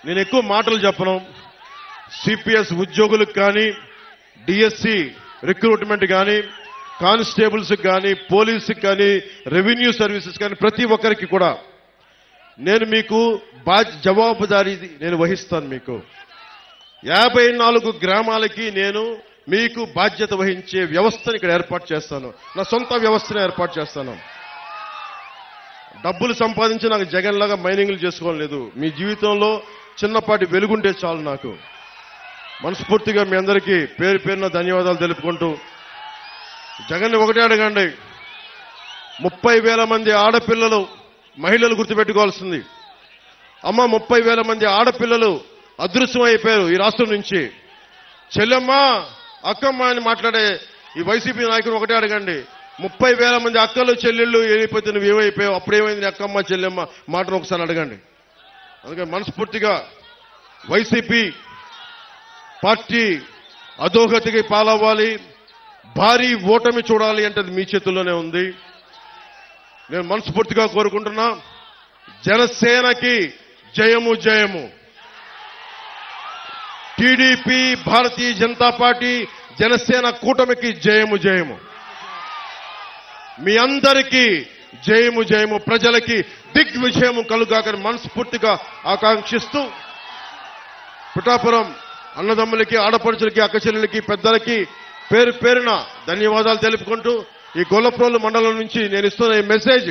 నేను ఎక్కువ మాటలు చెప్పను. సిపిఎస్ ఉద్యోగులకు కానీ, డిఎస్సి రిక్రూట్మెంట్ కానీ, కానిస్టేబుల్స్ కానీ, పోలీసుకి కానీ, రెవెన్యూ సర్వీసెస్ కానీ ప్రతి ఒక్కరికి కూడా నేను మీకు జవాబుదారీ నేను వహిస్తాను. మీకు 54 గ్రామాలకి నేను మీకు బాధ్యత వహించే వ్యవస్థను ఇక్కడ ఏర్పాటు చేస్తాను. నా సొంత వ్యవస్థను ఏర్పాటు చేస్తాను. డబ్బులు సంపాదించి నాకు జగన్ లాగా మైనింగ్లు చేసుకోలేదు. మీ జీవితంలో చిన్నపాటి వెలుగుంటే చాలు. నాకు మనస్ఫూర్తిగా మీ అందరికీ పేరు పేరున ధన్యవాదాలు తెలుపుకుంటూ, జగన్ ఒకటే అడగండి, 30,000 మంది ఆడపిల్లలు, మహిళలు గుర్తుపెట్టుకోవాల్సింది. అమ్మ 30,000 మంది ఆడపిల్లలు అదృశ్యం అయిపోయారు ఈ రాష్ట్రం నుంచి. చెల్లెమ్మ, అక్కమ్మ అని మాట్లాడే ఈ వైసీపీ నాయకులు ఒకటే అడగండి, 30,000 మంది అక్కలు చెల్లెళ్ళు వెళ్ళిపోతే నువ్వు ఏమైపోయావు, అప్పుడేమైంది అక్కమ్మ చెల్లెమ్మ మాటను ఒకసారి అడగండి. అందుకని మనస్ఫూర్తిగా వైసీపీ పార్టీ అధోగతికి పాలవ్వాలి, భారీ ఓటమి చూడాలి అంటే అది మీ చేతుల్లోనే ఉంది. నేను మనస్ఫూర్తిగా కోరుకుంటున్నా, జనసేనకి జయము జయము. టీడీపీ, భారతీయ జనతా పార్టీ, జనసేన కూటమికి జయము జయము. మీ అందరికీ జయము జయము. ప్రజలకి దిగ్విజయము కలుగాకని మనస్ఫూర్తిగా ఆకాంక్షిస్తూ, పిఠాపురం అన్నదమ్ములకి, ఆడపడుచులకి, అక్కచెల్లెలకి, పెద్దలకి పేరు పేరున ధన్యవాదాలు తెలుపుకుంటూ, ఈ గొల్లప్రోలు మండలం నుంచి నేను ఇస్తున్న ఈ మెసేజ్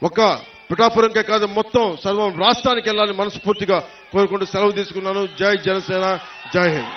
ఒక పిఠాపురంకే కాదు, మొత్తం సర్వం రాష్ట్రానికి వెళ్ళాలని మనస్ఫూర్తిగా కోరుకుంటూ సెలవు తీసుకున్నాను. జై జనసేన, జై హింద్.